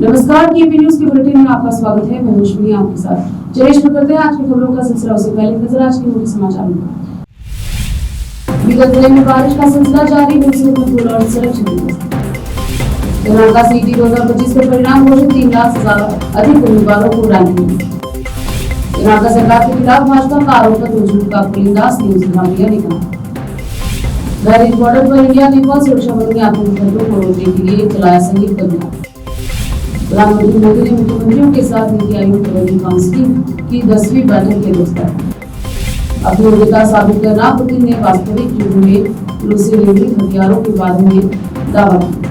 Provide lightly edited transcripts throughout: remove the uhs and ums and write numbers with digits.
नमस्कार, KP news के bulletin में आपका स्वागत है। मैं रोशनी आपके साथ। चलिए शुरू करते हैं आज की खबरों का सिलसिला। उससे पहले नजर आज के मुख्य समाचार में। बीते जिले में बारिश का सिलसिला जारी, पुल और सड़क कर्नाटक सीटी 2025 के परिणाम घोषित, 3 लाख से ज्यादा अधिक उम्मीदवारों को रैंकिंग। कर्नाटक सरकार के खिलाफ भाजपा का आरोप पत्र झूठ का पुलिंदास न्यूज मीडिया ने कहा। बहरीन बॉर्डर पर इंडिया नेपाल सुरक्षा बलों ने आतंकवादियों को रोकने के लिए चलाया संयुक्त अभियान। प्रधानमंत्री मोदी ने मुख्यमंत्रियों के साथ नीति आयोग प्रबंधन काउंसिल की 10वीं बैठक के दस्तक। अपनी योग्यता साबित करना पुतिन ने वास्तविक युद्ध में रूसी निर्मित हथियारों के बारे में दावा किया।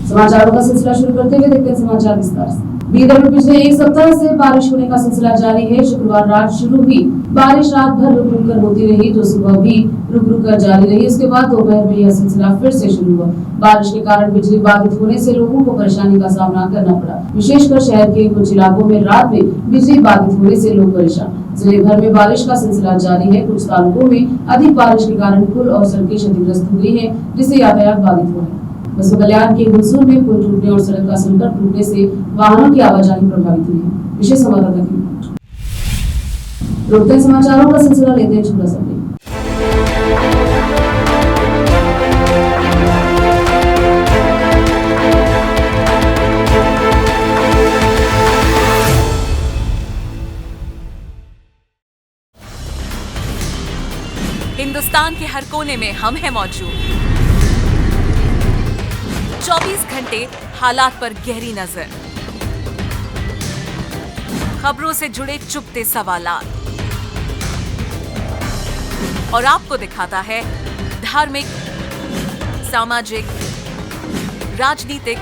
समाचारों का सिलसिला शुरू करते हुए देखते हैं समाचार विस्तार से। बीदर में पिछले एक सप्ताह से बारिश होने का सिलसिला जारी है। शुक्रवार रात शुरू हुई बारिश रात भर रुक रुक कर होती रही, जो सुबह भी रुक रुक कर जारी रही। इसके बाद दोपहर में यह सिलसिला फिर से शुरू हुआ। बारिश के कारण बिजली बाधित होने से लोगों को परेशानी का सामना करना पड़ा। विशेषकर शहर के कुछ इलाकों में रात में बिजली बाधित होने से लोग परेशान। जिले भर में बारिश का सिलसिला जारी है। कुछ तालुकों में अधिक बारिश के कारण पुल और सड़कें क्षतिग्रस्त हो गई है, जिससे यातायात बाधित हुआ है। बसों कल्याण के हुसूर में पुल टूटने और सड़क का संपर्क टूटने से वाहनों की आवाजाही प्रभावित हुई है। विशेष संवाददाता की रोकते समाचारों का सिलसिला लेते हैं छोटा सा ब्रेक। हिंदुस्तान के हर कोने में हम हैं मौजूद। 24 घंटे हालात पर गहरी नजर, खबरों से जुड़े चुपते सवालात और आपको दिखाता है धार्मिक, सामाजिक, राजनीतिक,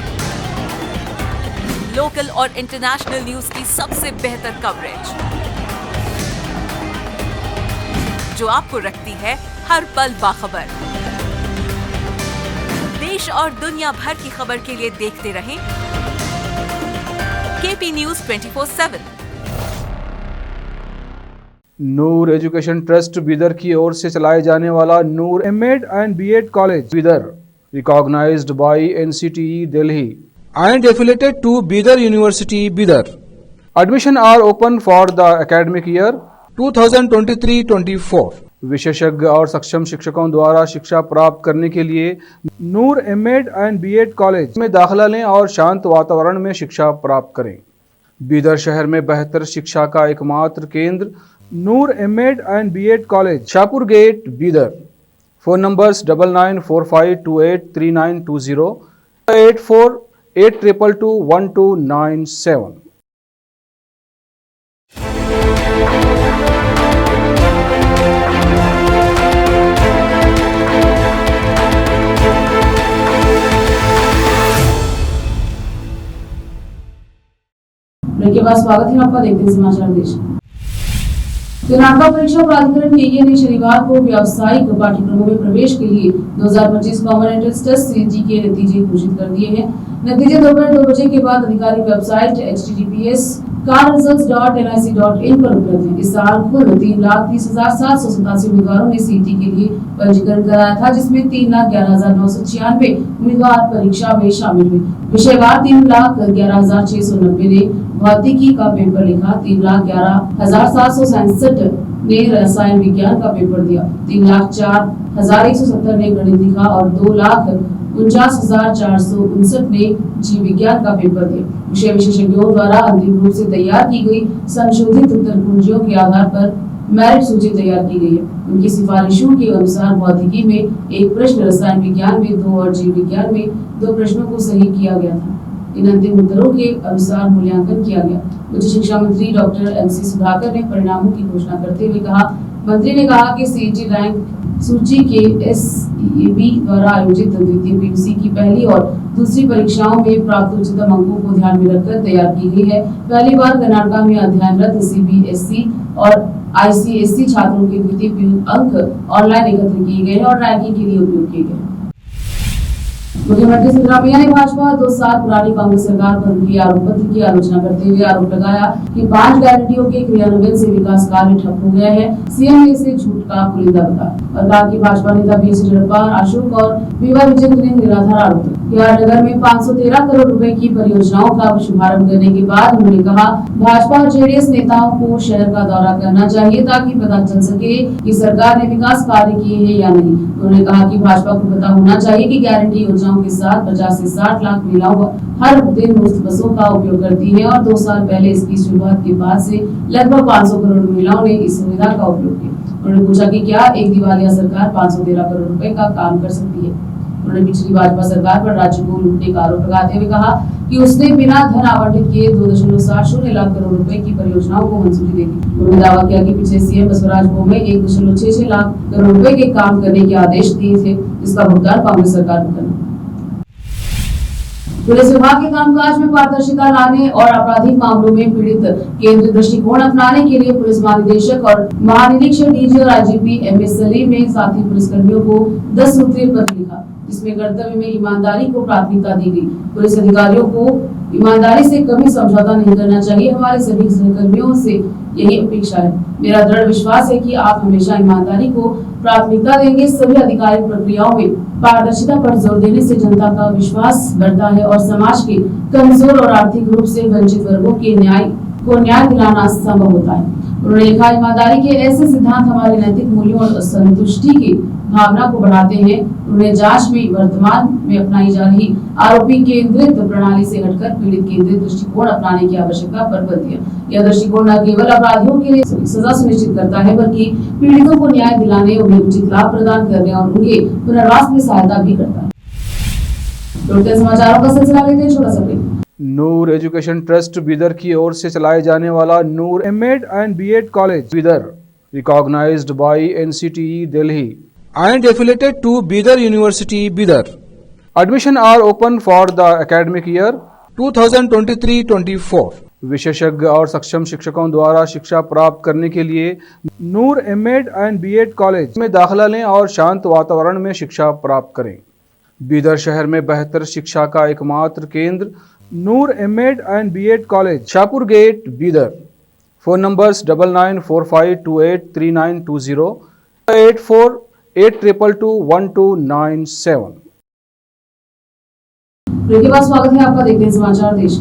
लोकल और इंटरनेशनल न्यूज की सबसे बेहतर कवरेज, जो आपको रखती है हर पल बाखबर। देश और दुनिया भर की खबर के लिए देखते रहें KP news 24/7। Noor education trust Bidar की ओर से चलाए जाने वाला Noor MEd and BEd college Bidar, recognised by NCTE Delhi and affiliated to Bidar university Bidar. Admission are open for the academic year 2023-24। विशेषज्ञ और सक्षम शिक्षकों द्वारा शिक्षा प्राप्त करने के लिए नूर एमएड एंड बीएड कॉलेज में दाखिला लें और शांत वातावरण में शिक्षा प्राप्त करें। बीदर शहर में बेहतर शिक्षा का एकमात्र केंद्र Noor MEd and BEd college, Shahpur gate, Bidar. Phone numbers 9945283920, 8482221297। के बाद स्वागत है आपका। देखते हैं समाचार देश। कर्नाटक परीक्षा प्राधिकरण केए ने शनिवार को व्यावसायिक पाठ्यक्रमों में प्रवेश के लिए 2025 कॉमन एंट्रेंस टेस्ट सीजी के नतीजे घोषित कर दिए हैं। नतीजे दोपहर 2 बजे के बाद आधिकारिक वेबसाइट https://results.nic.in पर उपलब्ध है। इस साल कुल 3,30,787 उम्मीदवारों ने सीटी के लिए पंजीकरण कराया था, जिसमें 3,11,996 उम्मीदवार परीक्षा में शामिल हुए। विषयवार 3,11,690 ने भौतिकी का पेपर लिखा, 3,11,767 ने रसायन विज्ञान का पेपर दिया, 3,04,170 ने गणित लिखा और 2,49,459 ने जीव विज्ञान का पेपर दिया। विषय विशेषज्ञों द्वारा अंतिम रूप से तैयार की गई संशोधित उत्तर कुंजियों के आधार पर मेरिट सूची तैयार की गई है। उनकी सिफारिशों के अनुसार भौतिकी में 1 प्रश्न, रसायन विज्ञान में 2 और जीव विज्ञान में 2 प्रश्नों को सही किया गया था। इन अंतिम उत्तरों के अनुसार मूल्यांकन किया गया। उच्च शिक्षा मंत्री डॉक्टर एमसी सुधाकर ने परिणामों की घोषणा करते हुए कहा, मंत्री ने कहा कि सीईटी रैंक सूची के एसईबी द्वारा आयोजित द्वितीय पीयूसी की पहली और दूसरी परीक्षाओं में प्राप्त उच्चतम अंकों को ध्यान में रखकर तैयार की गई है। पहली बार कर्नाटक में अध्ययनरत सीबीएसई और आईसीएसई छात्रों के द्वितीय अंक ऑनलाइन एकत्र किए गए और रैंकिंग के लिए उपयोग किए गए। मुख्यमंत्री सिद्धरामैया ने भाजपा 2 साल पुरानी कांग्रेस सरकार पर उनकी आरोप पत्र की आलोचना करते हुए आरोप लगाया कि 5 गारंटियों के क्रियान्वयन से विकास कार्य ठप हो गया है। सीएम ने इसे झूठ का पुलिंदा बताया और कहा कि भाजपा नेता बीएस येडियुरप्पा, अशोक और बीवा विजेंद्र ने निराधार आरोप लगाए। नगर में 513 करोड़ रुपए की परियोजनाओं का शुभारंभ करने के बाद उन्होंने कहा भाजपा और जेडीएस नेताओं को शहर का दौरा करना चाहिए ताकि पता चल सके कि सरकार ने विकास कार्य किए हैं या नहीं। उन्होंने कहा कि भाजपा को पता होना चाहिए कि गारंटी योजनाओं के साथ 50 से 60 लाख महिलाओं हर दिन मुफ्त बसों का उपयोग करती है और 2 साल पहले इसकी शुरुआत के बाद से लगभग 500 करोड़ महिलाओं ने इस सुविधा का उपयोग किया। उन्होंने पूछा कि क्या एक दिवालिया सरकार 513 करोड़ रुपए का काम कर सकती है। उन्होंने पिछली भाजपा सरकार पर राज्य को लूटने का आरोप लगाते हुए कहा कि उसने बिना धन आवंटित किए 2.70 लाख करोड़ रुपए की परियोजनाओं को मंजूरी दे दी। उन्होंने दावा किया कि पिछले सीएम बसवराज बोम्मे 1.66 लाख करोड़ रुपए के काम करने के आदेश दिए थे, जिसका भुगतान कांग्रेस सरकार को करना। पुलिस विभाग के कामकाज में पारदर्शिता लाने और आपराधिक मामलों में पीड़ित केंद्रीय दृष्टिकोण अपनाने के लिए पुलिस महानिदेशक और महानिरीक्षक डीजी और आईजीपी एमएस सलीम ने साथी पुलिसकर्मियों को 10 सूत्रीय पत्र लिखा, जिसमें कर्तव्य में ईमानदारी को प्राथमिकता दी गई। पुलिस अधिकारियों को ईमानदारी से कभी समझौता नहीं करना चाहिए। हमारे सभी सहकर्मियों से यही अपेक्षा है। मेरा दृढ़ विश्वास है कि आप हमेशा ईमानदारी को प्राथमिकता देंगे। सभी आधिकारिक प्रक्रियाओं में पारदर्शिता पर जोर देने से जनता का विश्वास बढ़ता है और समाज के कमजोर और आर्थिक रूप से वंचित वर्गों के न्याय दिलाना संभव होता है। उन्होंने लिखा, ईमानदारी के ऐसे सिद्धांत हमारे नैतिक मूल्यों और संतुष्टि की भावना को बढ़ाते हैं। उन्होंने जांच में वर्तमान में अपनाई जा रही आरोपी केंद्रित प्रणाली से हटकर पीड़ित केंद्रित दृष्टिकोण अपनाने की आवश्यकता पर बल दिया। यह दृष्टिकोण न केवल अपराधियों के लिए सजा सुनिश्चित करता है, बल्कि पीड़ितों को न्याय दिलाने, उन्हें उचित लाभ प्रदान करने और उनके पुनर्वास में सहायता भी करता है। समाचारों का सिलसिला लेते हैं छोटा सा break. Noor education trust Bidar की ओर से चलाए जाने वाला Noor MEd and BEd college Bidar, recognised by NCTE Delhi and affiliated to Bidar University, Bidar. Admission are open for the academic year 2023-24. विशेषज्ञ और सक्षम शिक्षकों द्वारा शिक्षा प्राप्त करने के लिए नूर एमएड एंड बीएड कॉलेज में दाखिला लें और शांत वातावरण में शिक्षा प्राप्त करें। बीदर शहर में बेहतर शिक्षा का एकमात्र केंद्र Noor MEd and BEd college, Shahpur gate, Bidar. Phone numbers 9945283920 8482221297। Break के बाद स्वागत है आपका, देखते हैं समाचार देश।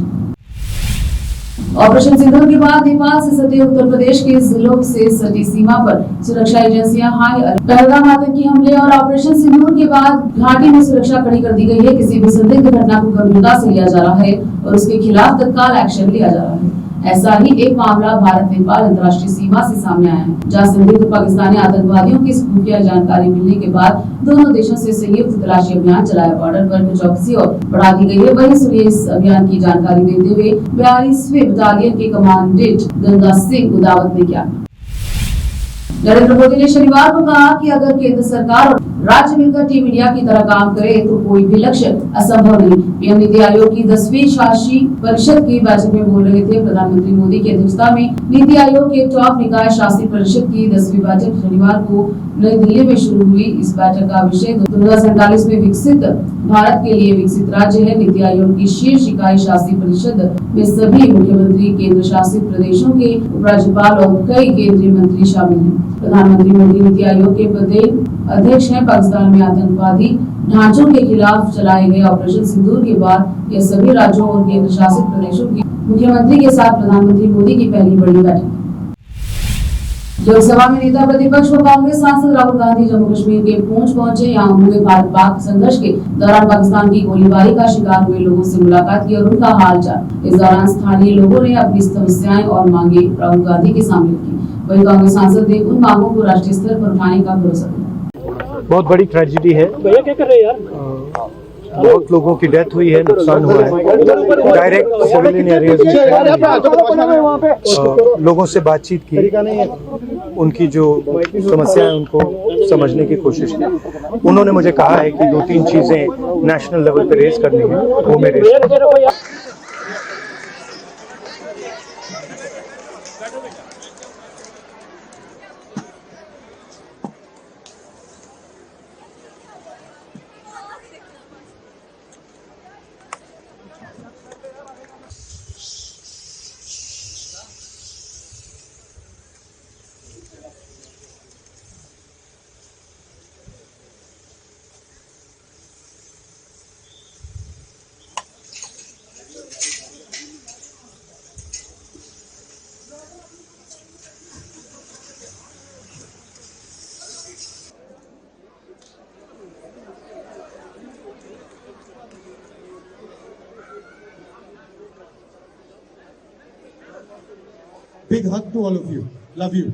ऑपरेशन सिंदूर के बाद नेपाल से सटे उत्तर प्रदेश के जिलों से सटी सीमा पर सुरक्षा एजेंसियां हाई अलर्ट। पहलगाम आतंकी हमले और ऑपरेशन सिंदूर के बाद घाटी में सुरक्षा कड़ी कर दी गई है। किसी भी संदिग्ध घटना को गंभीरता से लिया जा रहा है और उसके खिलाफ तत्काल एक्शन लिया जा रहा है। ऐसा ही एक मामला भारत नेपाल अंतर्राष्ट्रीय सीमा से सामने आया है, जहां संदिग्ध पाकिस्तानी आतंकवादियों की खुफिया जानकारी मिलने के बाद दोनों देशों से संयुक्त तलाशी अभियान चलाया। बॉर्डर पर चौकसी और बढ़ा दी गई है। वहीं सुनिए इस अभियान की जानकारी देते हुए 42वीं बटालियन के कमांडेंट गंगा सिंह उदावत ने क्या। नरेंद्र मोदी ने शनिवार को कहा कि अगर केंद्र सरकार और राज्य मिलकर टीम इंडिया की तरह काम करे तो कोई भी लक्ष्य असंभव नहीं। पीएम नीति आयोग की 10वीं शासी परिषद की बैठक में बोल रहे थे। प्रधानमंत्री मोदी की अध्यक्षता में नीति आयोग के टॉप निकाय शासी परिषद की 10वीं बैठक शनिवार को नई दिल्ली में शुरू हुई। इस बैठक का विषय 2047 में विकसित भारत के लिए विकसित राज्य है। नीति आयोग की शीर्ष इकाई शासी परिषद में सभी मुख्यमंत्री, केंद्र शासित प्रदेशों के उपराज्यपाल और कई केंद्रीय मंत्री शामिल हैं। प्रधानमंत्री मोदी नीति आयोग के प्रदेश अध्यक्ष हैं। पाकिस्तान में आतंकवादी ढांचों के खिलाफ चलाए गए ऑपरेशन सिंदूर के बाद यह सभी राज्यों और केंद्र शासित प्रदेशों के मुख्यमंत्री के साथ प्रधानमंत्री मोदी की पहली बड़ी बैठक। लोकसभा में नेता प्रतिपक्ष व कांग्रेस सांसद राहुल गांधी जम्मू कश्मीर के पूंछ पहुंचे। यहाँ उन्होंने भारत पाक संघर्ष के दौरान पाकिस्तान की गोलीबारी का शिकार हुए लोगों से मुलाकात की और उनका हालचाल। इस दौरान स्थानीय लोगों ने अपनी समस्याएं और मांगे राहुल गांधी के सामने रखी। वहीं कांग्रेस सांसद ने उन मांगों को राष्ट्रीय स्तर पर उठाने का भरोसा दिया। बहुत बड़ी ट्रेजेडी है। भैया क्या कर रहे हैं यार? बहुत लोगों की डेथ हुई है, नुकसान हुआ है। डायरेक्ट सिविलियन एरियाज में लोगों से बातचीत की, उनकी जो समस्या है उनको समझने की कोशिश की। उन्होंने मुझे कहा है कि 2-3 चीजें नेशनल लेवल पे रेज करनी है, वो मैं रेज करूंगा। Big hug to all of you. Love you.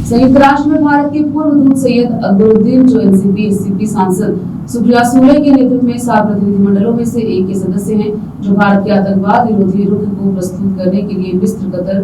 संयुक्त राष्ट्र में भारत के पूर्व दूत सैयद अकबरुद्दीन जो एनसीपी एससीपी सांसद सुप्रिया सुले के नेतृत्व में 7 प्रतिनिधिमंडलों में से एक के सदस्य हैं, जो भारत के आतंकवाद विरोधी रुख को प्रस्तुत करने के लिए मिस्र, कतर,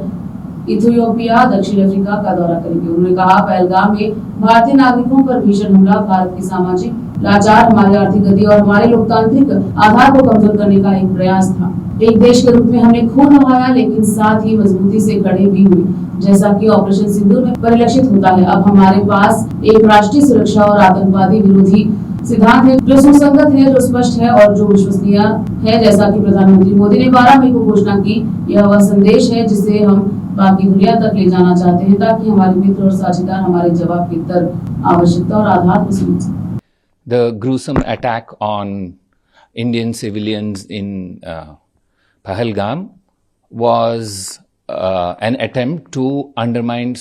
इथियोपिया, दक्षिण अफ्रीका का दौरा करेंगे। उन्होंने कहा, पहलगाम में भारतीय नागरिकों पर भीषण हमला भारत की सामाजिक लाचार, हमारी आर्थिक गति और हमारे लोकतांत्रिक आधार को कमजोर करने का एक प्रयास था। एक देश के रूप में हमने खून बहाया, लेकिन साथ ही मजबूती से खड़े भी हुए, जैसा कि ऑपरेशन सिंदूर में परिलक्षित होता है। अब हमारे पास एक राष्ट्रीय सुरक्षा और आतंकवादी विरोधी सिद्धांत है, जो सुसंगत है, जो स्पष्ट है और जो विश्वसनीय है। जैसा कि प्रधानमंत्री मोदी ने 12 मई को घोषणा की, यह वह संदेश है जिसे हम बाकी दुनिया तक ले जाना चाहते हैं, ताकि हमारे मित्र और साझेदार हमारे जवाब के तर्क, आवश्यकता और आधार को समझ सकें। The gruesome attack on Indian civilians in Pahalgam was an attempt to undermine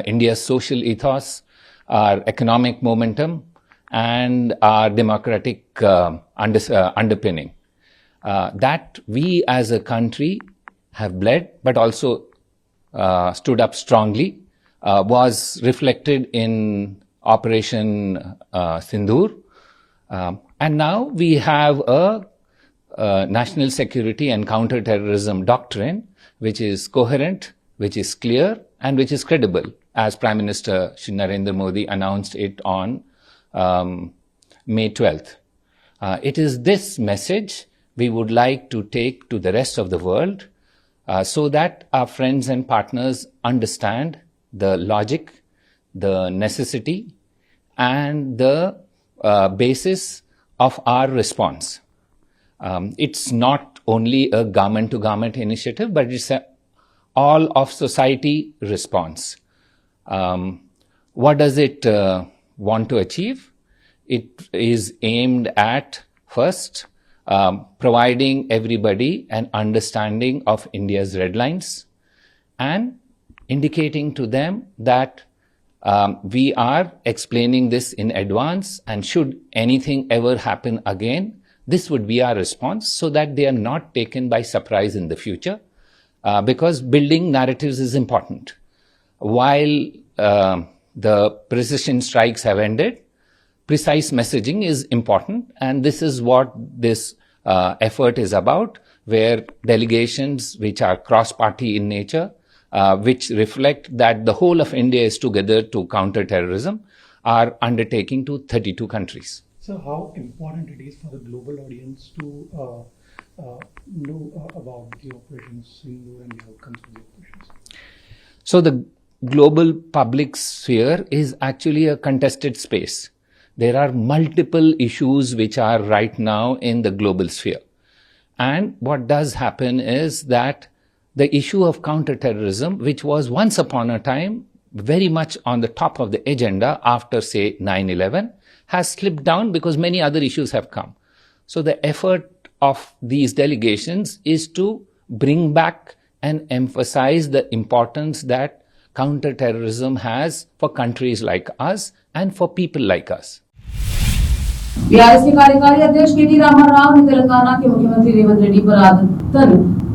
India's social ethos, our economic momentum, and our democratic underpinning. That we as a country have bled, but also stood up strongly, was reflected in Operation Sindoor. And now we have a national security and counter-terrorism doctrine which is coherent, which is clear, and which is credible, as Prime Minister Shri Narendra Modi announced it on May 12th. It is this message we would like to take to the rest of the world so that our friends and partners understand the logic, the necessity, and the basis of our response. It's not only a government-to-government initiative, but it's a all of society response. What does it want to achieve? It is aimed at, first, providing everybody an understanding of India's red lines and indicating to them that we are explaining this in advance, and should anything ever happen again, this would be our response, so that they are not taken by surprise in the future, because building narratives is important. While the precision strikes have ended, precise messaging is important, and this is what this effort is about, where delegations which are cross-party in nature, which reflect that the whole of India is together to counter terrorism, are undertaking to 32 countries. So how important it is for the global audience to know about the operations Sindoor and the outcomes of the operations? So the global public sphere is actually a contested space. There are multiple issues which are right now in the global sphere. And what does happen is that the issue of counterterrorism, which was once upon a time very much on the top of the agenda after, say, 9/11, has slipped down because many other issues have come. So the effort of these delegations is to bring back and emphasize the importance that counterterrorism has for countries like us and for people like us. BRS के कार्यकारी अध्यक्ष K.T.. Rama Rao ने तेलंगाना के मुख्यमंत्री रेवंत रेड्डी पर आदतन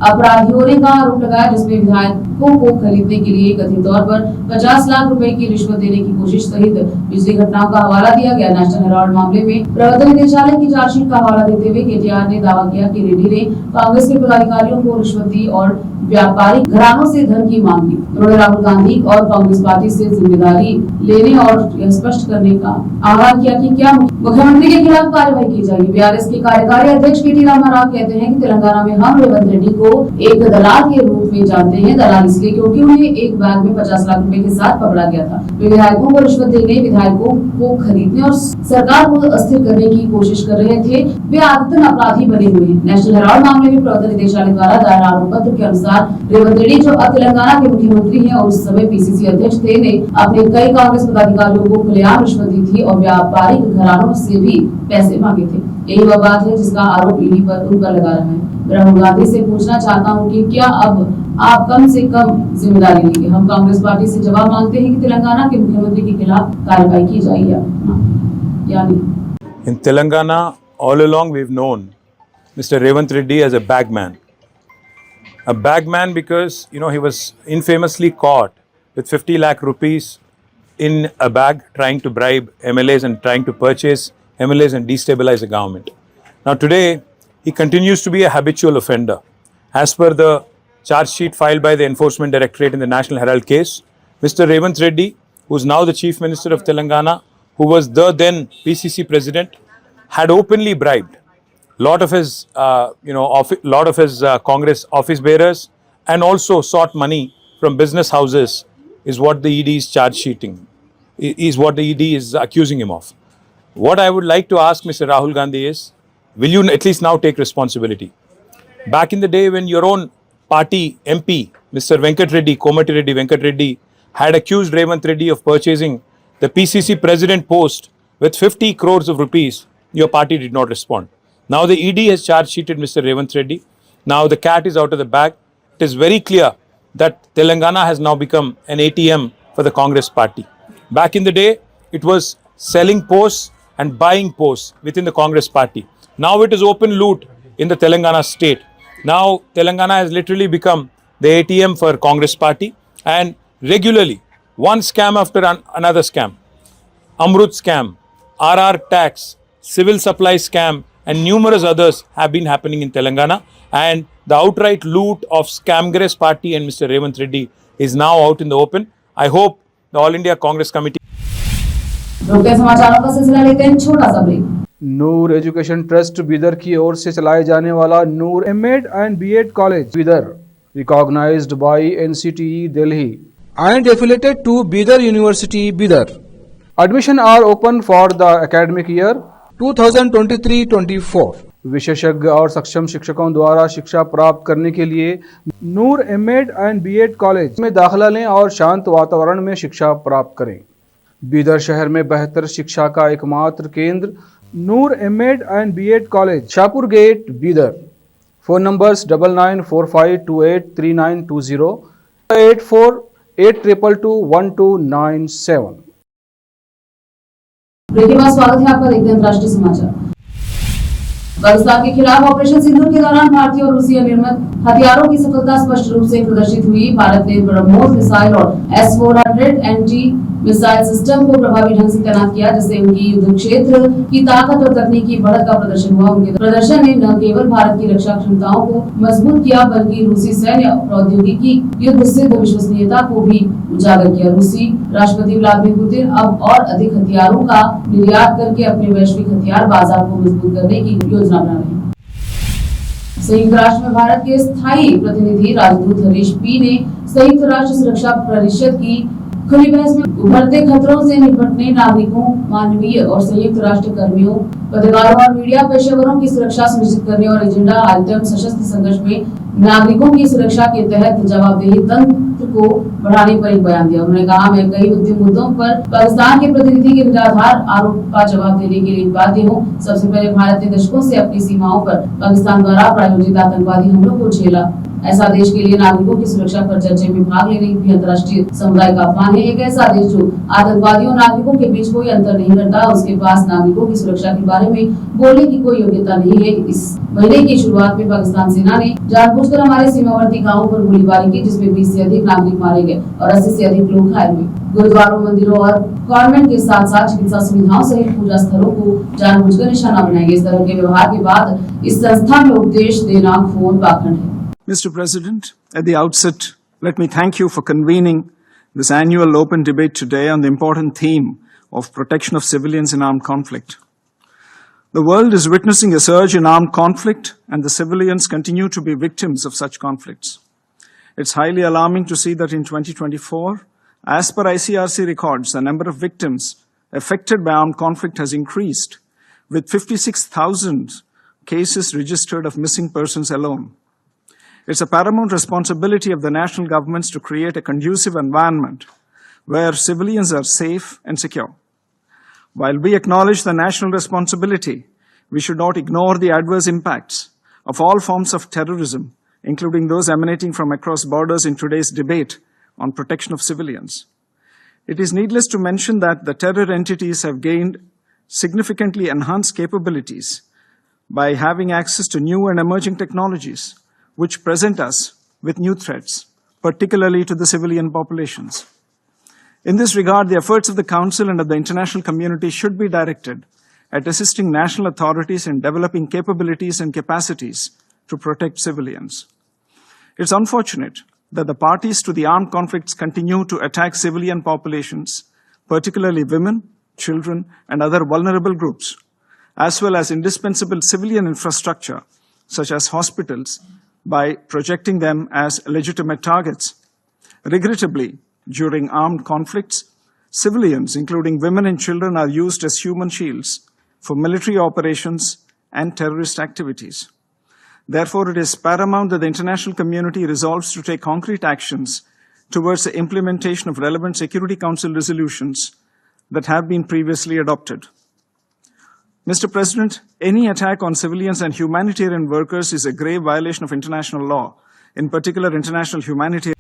अपराधी होने का आरोप लगाया, जिसमें विधायकों को खरीदने के लिए कथित तौर पर 50 लाख रुपए की रिश्वत देने की कोशिश सहित पिछली घटनाओं का हवाला दिया गया। नेशनल हेराल्ड मामले में प्रवर्तन निदेशालय की चार्जशीट का हवाला देते हुए केटीआर ने दावा किया कि रेड्डी ने कांग्रेस के पदाधिकारियों को रिश्वत दी और व्यापारिक घरानों से धन की मांग की। उन्होंने राहुल गांधी और कांग्रेस पार्टी से जिम्मेदारी लेने और यह स्पष्ट करने का आह्वान किया कि क्या मुख्यमंत्री के खिलाफ कार्रवाई की जाएगी। बीआरएस के कार्यकारी अध्यक्ष के.टी. रामाराव कहते हैं कि तेलंगाना में हम रेवंत रेड्डी को एक दलाल के रूप में जानते हैं। दलाल इसलिए क्योंकि उन्हें एक बैग में 50 लाख रुपए के साथ पकड़ा गया था। वे विधायकों को रिश्वत देने, विधायकों को खरीदने और सरकार को अस्थिर करने की कोशिश कर रहे थे। वे आदतन अपराधी बने हुए हैं। नेशनल हेराल्ड मामले में प्रवर्तन निदेशालय द्वारा दायर आरोप पत्र के अनुसार रेवंत रेड्डी, जो अब तेलंगाना के मुख्यमंत्री हैं और उस समय पीसीसी अध्यक्ष थे, ने अपने कई कांग्रेस पदाधिकारियों को खुलेआम रिश्वत दी थी और व्यापारिक घरानों से भी पैसे मांगे थे। यही वह बात है जिसका आरोप ईडी पर उन पर लगा रहा है। राहुल गांधी से पूछना चाहता हूं कि क्या अब आप कम से कम जिम्मेदारी लेंगे? हम कांग्रेस पार्टी से जवाब मांगते हैं कि तेलंगाना के मुख्यमंत्री के खिलाफ कार्रवाई की जाए या नहीं। In Telangana, all along we've known Mr. Revanth Reddy as a bagman. A bagman because, he was infamously caught with 50 lakh rupees in a bag trying to bribe MLAs and trying to purchase MLAs and destabilize the government. Now today, he continues to be a habitual offender. As per the charge sheet filed by the Enforcement Directorate in the National Herald case, Mr. Revanth Reddy, who is now the Chief Minister of Telangana, who was the then PCC President, had openly bribed lot of his, Congress office bearers, and also sought money from business houses, is what the ED is charge sheeting, is what the ED is accusing him of. What I would like to ask Mr. Rahul Gandhi is, will you at least now take responsibility? Back in the day when your own party MP, Mr. Venkat Reddy, Komati Venkat Reddy, had accused Revanth Reddy of purchasing the PCC President post with 50 crores of rupees, your party did not respond. Now the ED has charge sheeted Mr. Revanth Reddy. Now the cat is out of the bag. It is very clear that Telangana has now become an ATM for the Congress party. Back in the day, it was selling posts and buying posts within the Congress party. Now it is open loot in the Telangana state. Now Telangana has literally become the ATM for Congress party, and regularly one scam after another scam. Amrut scam, RR tax, civil supply scam, and numerous others have been happening in Telangana, and the outright loot of Scamgrass party and Mr. Revanth Reddy is now out in the open. I hope the All India Congress Committee. समाचारों का सिलसिला लेते हैं छोटा सा break. Noor education trust Bidar की ओर से चलाए जाने वाला Noor MEd and BEd college Bidar, recognized by NCTE Delhi and affiliated to Bidar University Bidar. Admission are open for the academic year 2023-24. विशेषज्ञ और सक्षम शिक्षकों द्वारा शिक्षा प्राप्त करने के लिए नूर एमएड एंड बीएड कॉलेज में दाखिला लें और शांत वातावरण में शिक्षा प्राप्त करें। बीदर शहर में बेहतर शिक्षा का एकमात्र केंद्र Noor MEd and BEd college, Shahpur gate, Bidar. Phone numbers 9945283920, 8482221297। Break के बाद स्वागत है आपका, देखते हैं राष्ट्रीय समाचार। पाकिस्तान के खिलाफ ऑपरेशन सिंदूर के दौरान भारतीय और रूसी निर्मित हथियारों की सफलता स्पष्ट रूप से प्रदर्शित हुई। भारत ने ब्रह्मोस मिसाइल और S-400 एंटी मिसाइल सिस्टम को प्रभावी ढंग से तैनात किया, जिससे उनकी युद्ध क्षेत्र की ताकत और तकनीकी बढ़त का प्रदर्शन हुआ। उनके प्रदर्शन ने न केवल भारत की रक्षा क्षमताओं को मजबूत किया, बल्कि रूसी सैन्य प्रौद्योगिकी युद्ध सिद्ध विश्वसनीयता को भी उजागर किया। रूसी राष्ट्रपति व्लादिमीर पुतिन अब और अधिक हथियारों का निर्यात करके अपने वैश्विक हथियार बाजार को मजबूत करने की योजना बना रहे हैं। संयुक्त राष्ट्र में भारत के स्थायी प्रतिनिधि राजदूत हरीश पी ने संयुक्त राष्ट्र सुरक्षा परिषद की खुली बहस में उभरते खतरों से निपटने, नागरिकों, मानवीय और संयुक्त राष्ट्र कर्मियों, पत्रकारों और मीडिया पेशेवरों की सुरक्षा सुनिश्चित करने और एजेंडा आइटम सशस्त्र संघर्ष में नागरिकों की सुरक्षा के तहत जवाबदेही तंत्र को बढ़ाने पर एक बयान दिया। उन्होंने कहा, मैं कई मुद्दों पर पाकिस्तान के प्रतिनिधि के निराधार आरोप का जवाब देने के लिए बाध्य हूँ। सबसे पहले भारत ने दशकों से अपनी सीमाओं पर पाकिस्तान द्वारा प्रायोजित आतंकवादी हमलों को झेला। ऐसा देश के लिए नागरिकों की सुरक्षा पर चर्चा में भाग लेने भी अंतर्राष्ट्रीय समुदाय का अपमान है। एक ऐसा देश जो आतंकवादियों नागरिकों के बीच कोई अंतर नहीं करता, उसके पास नागरिकों की सुरक्षा के बारे में बोलने की कोई योग्यता नहीं है। इस महीने की शुरुआत में पाकिस्तान सेना ने जानबूझकर हमारे सीमावर्ती गाँवों पर गोलीबारी की, जिसमें 20 से अधिक नागरिक मारे गए और 80 से अधिक लोग घायल हुए। गुरुद्वारों, मंदिरों और कॉन्वेंट के साथ साथ चिकित्सा सुविधाओं सहित पूजा स्थलों को जानबूझकर निशाना बनाया गया। इस तरह के व्यवहार के बाद इस संस्था में उपदेश देना घोर पाखंड है। Mr. President, at the outset, let me thank you for convening this annual open debate today on the important theme of protection of civilians in armed conflict. The world is witnessing a surge in armed conflict, and the civilians continue to be victims of such conflicts. It's highly alarming to see that in 2024, as per ICRC records, the number of victims affected by armed conflict has increased, with 56,000 cases registered of missing persons alone. It's a paramount responsibility of the national governments to create a conducive environment where civilians are safe and secure. While we acknowledge the national responsibility, we should not ignore the adverse impacts of all forms of terrorism, including those emanating from across borders in today's debate on protection of civilians. It is needless to mention that the terror entities have gained significantly enhanced capabilities by having access to new and emerging technologies, which present us with new threats, particularly to the civilian populations. In this regard, the efforts of the Council and of the international community should be directed at assisting national authorities in developing capabilities and capacities to protect civilians. It's unfortunate that the parties to the armed conflicts continue to attack civilian populations, particularly women, children, and other vulnerable groups, as well as indispensable civilian infrastructure, such as hospitals, by projecting them as legitimate targets. Regrettably, during armed conflicts, civilians, including women and children, are used as human shields for military operations and terrorist activities. Therefore, it is paramount that the international community resolves to take concrete actions towards the implementation of relevant Security Council resolutions that have been previously adopted. Mr. President, any attack on civilians and humanitarian workers is a grave violation of international law, in particular international humanitarian.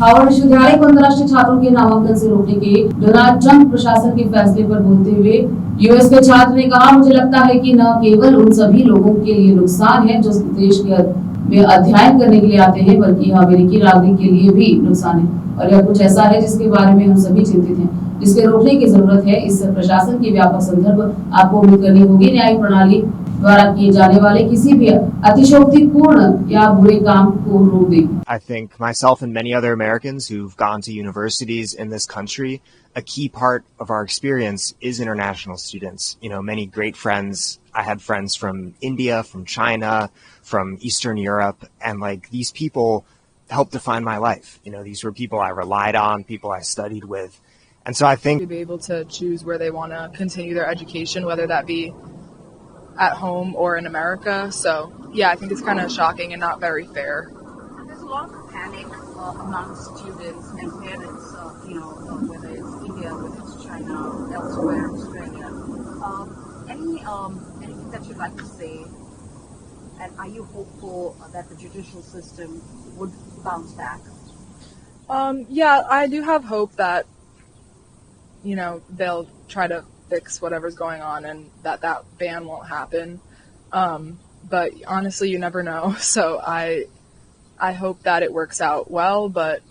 Harvard विश्वविद्यालय को अंतर्राष्ट्रीय छात्रों के नामांकन से रोकने के Donald Trump प्रशासन के फैसले पर बोलते हुए यूएस के छात्र ने कहा, मुझे लगता है कि न केवल उन सभी लोगों के लिए नुकसान है जो देश में अध्ययन करने के लिए आते हैं, बल्कि यह अमेरिकी नागरिक के लिए भी नुकसान है और यह कुछ ऐसा है जिसके बारे में हम सभी चिंतित हैं, जिसके रोकने की जरूरत है। इस प्रशासन की व्यापक संदर्भ आपको उम्मीद करनी होगी। न्यायिक प्रणाली द्वारा किए जाने वाले किसी भी अतिशयोक्तिपूर्ण या बुरे काम को रोक देगी। I think myself and many other Americans who've gone to universities in this country, a key part of our experience is international students. You know, many great friends. I had friends from India, from China, from Eastern Europe, and like these people helped define my life. You know, these were people I relied on, people I studied with. And so I think to be able to choose where they want to continue their education, whether that be at home or in America. So yeah, I think it's kind of shocking and not very fair. There's a lot of panic among students and parents, whether it's India, whether it's China, elsewhere, Australia. Anything that you'd like to say? And are you hopeful that the judicial system would bounce back? Yeah, I do have hope that, they'll try to fix whatever's going on and that ban won't happen. But honestly, you never know. So I hope that it works out well, but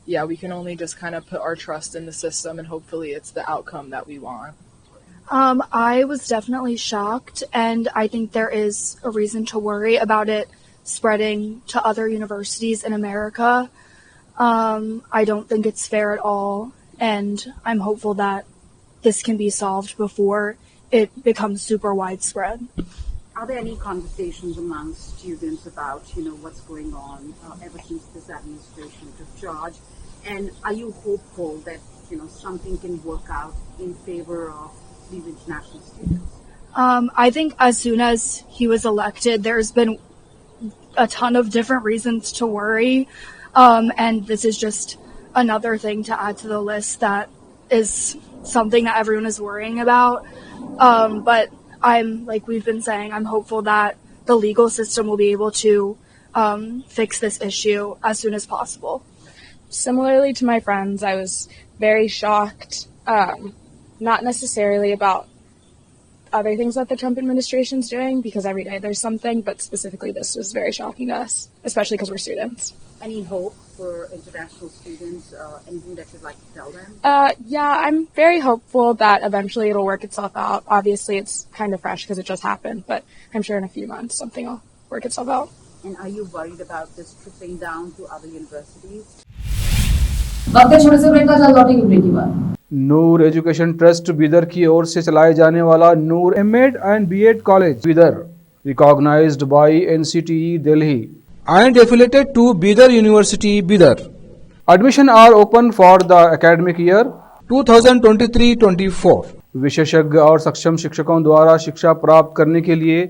yeah, we can only just kind of put our trust in the system and hopefully it's the outcome that we want. I was definitely shocked, and I think there is a reason to worry about it spreading to other universities in America. I don't think it's fair at all, and I'm hopeful that this can be solved before it becomes super widespread. Are there any conversations among students about, what's going on ever since this administration took charge? And are you hopeful that, something can work out in favor of these international students? I think as soon as he was elected, there's been a ton of different reasons to worry. And this is just another thing to add to the list that is something that everyone is worrying about. But like we've been saying, I'm hopeful that the legal system will be able to fix this issue as soon as possible. Similarly to my friends, I was very shocked, not necessarily about other things that the Trump administration's doing, because every day there's something, but specifically this was very shocking to us, especially because we're students. Any hope for international students? Anything that you'd like to tell them? Yeah, I'm very hopeful that eventually it'll work itself out. Obviously, it's kind of fresh because it just happened, but I'm sure in a few months something will work itself out. And are you worried about this trickling down to other universities? वक्त छोटे से break का, जल्द लौटेंगे break के बाद। नूर education trust Bidar की ओर से चलाए जाने वाला Noor MEd and BEd college Bidar, recognised by NCTE Delhi and affiliated to Bidar University Bidar. Admission are open for the academic year 2023-24. विशेषज्ञ और सक्षम शिक्षकों द्वारा शिक्षा प्राप्त करने के लिए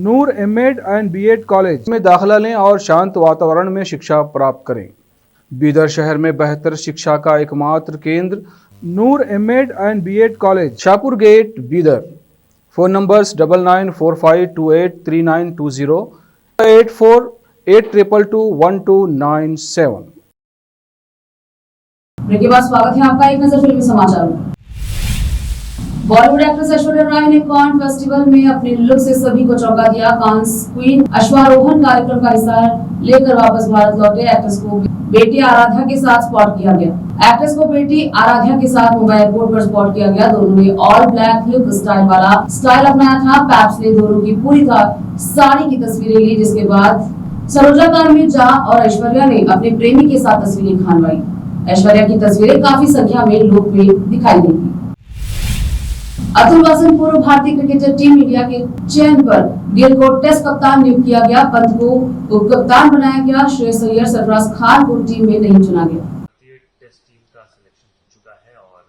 नूर एमएड एंड बीएड कॉलेज में दाखिला लें और शांत वातावरण में शिक्षा प्राप्त करें। बीदर शहर में बेहतर शिक्षा का एकमात्र केंद्र Noor MEd and BEd college, Shahpur gate, Bidar. Phone numbers 9945283920, 8482221297। Break के बाद स्वागत है आपका एक नजर फिल्मी समाचार में। बॉलीवुड एक्ट्रेस ऐश्वर्या राय ने कान फेस्टिवल में अपने लुक से सभी को चौंका दिया। कांस क्वीन अश्वारोहण कार्यक्रम का हिस्सा लेकर वापस भारत लौटे एक्ट्रेस को बेटी आराध्या के साथ स्पॉट किया गया। एक्ट्रेस को बेटी आराध्या के साथ मुंबई एयरपोर्ट पर स्पॉट किया गया। दोनों ने ऑल ब्लैक लुक स्टाइल वाला स्टाइल अपनाया था। पैप्स ने दोनों की पूरी साड़ी की तस्वीरें ली, जिसके बाद सरोजा कार में जा और ऐश्वर्या ने अपने प्रेमी के साथ तस्वीरें खिंचवाई। ऐश्वर्या की तस्वीरें काफी संख्या में लुक में दिखाई देंगी। अतुल वासन पूर्व भारतीय क्रिकेटर टीम इंडिया के चयन पर गिल को टेस्ट कप्तान नियुक्त किया गया। पंत को उप कप्तान बनाया गया। श्रेयस अय्यर, सरफराज खान को टीम में नहीं चुना गया। टेस्ट टीम का सिलेक्शन हो चुका है और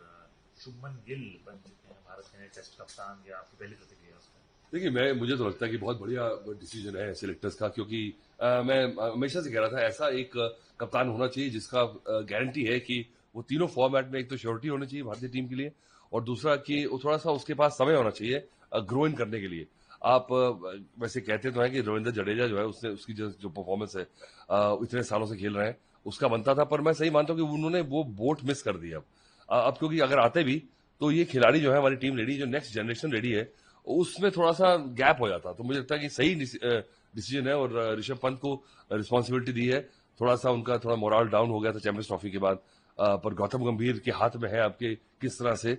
शुभमन गिल बन चुके हैं भारत के टेस्ट कप्तान। या आपकी पहली प्रतिक्रिया उसका? देखिए, मुझे तो लगता है कि बहुत बढ़िया डिसीजन है सिलेक्टर्स का, क्योंकि मैं हमेशा से कह रहा था ऐसा एक कप्तान होना चाहिए जिसका गारंटी है कि वो तीनों फॉर्मेट में एक तो श्योरिटी होनी चाहिए भारतीय टीम के लिए, और दूसरा कि थोड़ा सा उसके पास समय होना चाहिए ग्रो इन करने के लिए। आप वैसे कहते तो हैं कि रविंद्र जडेजा जो है उसकी जो परफॉर्मेंस है इतने सालों से खेल रहे हैं उसका बनता था, पर मैं सही मानता हूँ कि उन्होंने वो बोट मिस कर दी अब क्योंकि अगर आते भी तो ये खिलाड़ी जो है हमारी टीम रेडी, जो नेक्स्ट जनरेशन रेडी है, उसमें थोड़ा सा गैप हो जाता। तो मुझे लगता है कि सही डिसीजन है और ऋषभ पंत को रिस्पॉन्सिबिलिटी दी है। थोड़ा सा उनका मोरल डाउन हो गया था चैंपियंस ट्रॉफी के बाद, पर गौतम गंभीर के हाथ में है आपके किस तरह से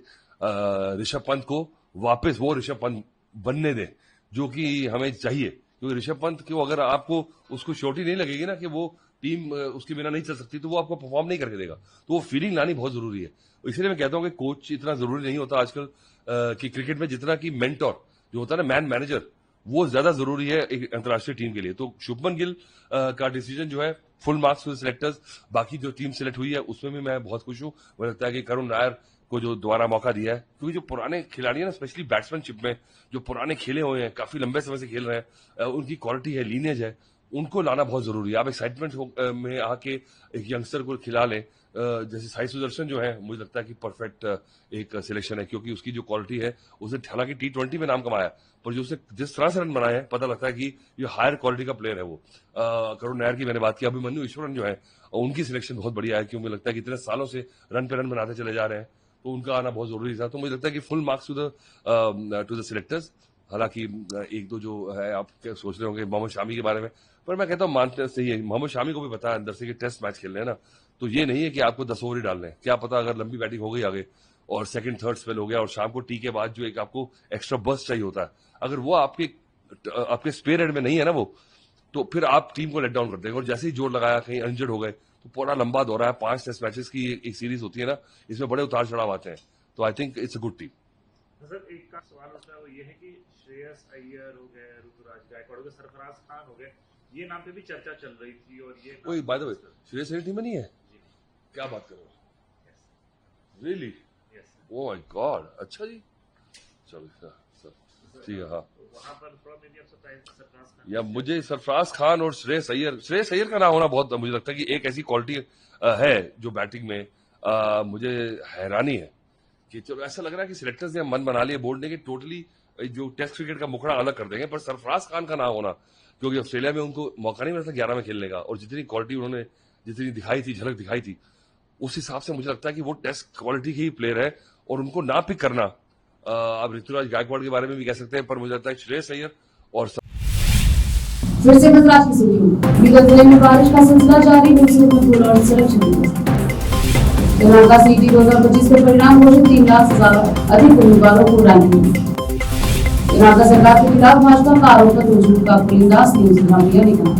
ऋषभ पंत को वापस वो ऋषभ पंत बनने दें जो कि हमें चाहिए, क्योंकि ऋषभ पंत को अगर आपको उसको श्योरिटी नहीं लगेगी ना कि वो टीम उसके बिना नहीं चल सकती, तो वो आपको परफॉर्म नहीं करके देगा। तो वो फीलिंग लानी बहुत जरूरी है। इसलिए मैं कहता हूं कि कोच इतना जरूरी नहीं होता आजकल कि क्रिकेट में, जितना कि मेंटोर जो होता है ना, मैन मैनेजर, वो ज्यादा जरूरी है एक अंतर्राष्ट्रीय टीम के लिए। तो शुभमन गिल का डिसीजन जो है फुल मार्क्स टू सिलेक्टर्स। बाकी जो टीम सिलेक्ट हुई है उसमें भी मैं बहुत खुश हूं। मुझे लगता है कि करुण नायर को जो दोबारा मौका दिया है, क्योंकि जो पुराने खिलाड़ी है ना, स्पेशली बैट्समैनशिप में जो पुराने खेले हुए हैं, काफी लंबे समय से खेल रहे हैं, उनकी क्वालिटी है, लीनेज है, उनको लाना बहुत जरूरी है। आप एक्साइटमेंट में आके एक यंगस्टर को खिला लें, जैसे साई सुदर्शन जो है, मुझे लगता है कि परफेक्ट एक सिलेक्शन है, क्योंकि उसकी जो क्वालिटी है, उसने हालांकि T20 में नाम कमाया, पर जो उसने जिस तरह से रन बनाए हैं, पता लगता है कि ये हायर क्वालिटी का प्लेयर है वो। करुण नायर की मैंने बात की, अभिमन्यु ईश्वरन जो है, उनकी सिलेक्शन बहुत बढ़िया है, क्योंकि मुझे लगता है कि इतने सालों से रन पे रन बनाते चले जा रहे हैं, तो उनका आना बहुत जरूरी था। तो मुझे लगता है कि full marks to the selectors. हालांकि एक दो जो है आप क्या सोच रहे होंगे मोहम्मद शामी के बारे में, पर मैं कहता हूँ मानते सही है, मोहम्मद शामी को भी पता है अंदर से कि टेस्ट मैच खेलने हैं ना, तो ये नहीं है कि आपको 10 ओवर ही डालने हैं। क्या पता अगर लंबी बैटिंग हो गई आगे और सेकंड थर्ड स्पेल हो गया और शाम को टी के बाद जो एक आपको एक्स्ट्रा बर्स्ट चाहिए होता है, अगर वो आपके स्पेयर हेड में नहीं है ना वो, तो फिर आप टीम को लेट डाउन कर देंगे। और जैसे ही जोर लगाया, कहीं इंजर्ड हो गए, तो पूरा लंबा दौरा है, 5 टेस्ट मैचेस की एक सीरीज होती है ना, इसमें बड़े उतार चढ़ाव आते हैं। तो I think it's a good team. Sir, एक का सवाल होता है वो ये है कि श्रेयस अय्यर हो गए, ऋतुराज गायकवाड़ हो गए, सरफराज खान हो गए, ये नाम पे भी चर्चा चल रही थी, और ये कोई by the way Shreyas Iyer team में नहीं है? क्या बात कर रहे हो? रियली? ओह माय गॉड, अच्छा जी, चलो ठीक है। हाँ, वहां पर थोड़ा मेबी आप सरप्राइज सरफराज खान, या मुझे सरफराज खान और श्रेयस अय्यर का नाम होना बहुत, मुझे लगता है कि एक ऐसी क्वालिटी है जो बैटिंग में मुझे हैरानी है कि चलो ऐसा लग रहा है कि सिलेक्टर्स ने मन बना लिया बोर्ड ने कि टोटली जो टेस्ट क्रिकेट का मुखड़ा अलग कर देंगे, पर सरफराज खान का नाम होना, क्योंकि ऑस्ट्रेलिया में उनको मौका नहीं मिला था 11 में खेलने का, और जितनी क्वालिटी उन्होंने जितनी दिखाई थी, झलक दिखाई थी, उस हिसाब से मुझे लगता है कि वो टेस्ट क्वालिटी के ही प्लेयर है, और उनको ना पिक करना, आप ऋतुराज गायकवाड़ के बारे में भी कह सकते हैं, पर मुझे लगता है श्रेयस अय्यर और फिर से गुजरात की सुर्खियों। बीदर जिले में बारिश का सिलसिला जारी, फूल और सड़क का सीटी 2025 के परिणाम घोषित, 3 लाख से ज्यादा अधिक उम्मीदवारों को रैंकिंग। कर्नाटक सरकार के खिलाफ भाजपा का आरोप पर झूठ का पुलिंदास न्यूज ग्रामीण ने कहा।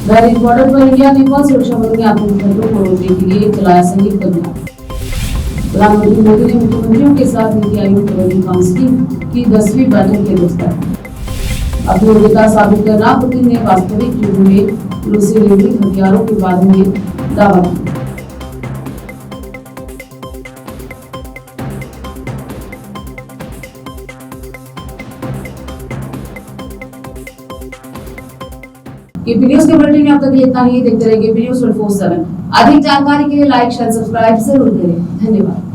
बहरीन बॉर्डर पर इंडिया नेपाल सुरक्षा बलों ने आतंकी हमलों को रोकने के लिए चलाया संयुक्त अभियान। प्रधानमंत्री मोदी ने मुख्यमंत्रियों के साथ नीति आयोग प्रबंधन काउंसिल की 10वीं बैठक के दफ्तर अपनी योग्यता साबित करना पुतिन ने वास्तविक युग में रूसी नैतिक हथियारों के बारे में दावा किया। केपी न्यूज के बुलेटिन में अब तक इतना ही। देखते रहिए केपी न्यूज 24/7। अधिक जानकारी के लिए लाइक शेयर सब्सक्राइब जरूर करें। धन्यवाद।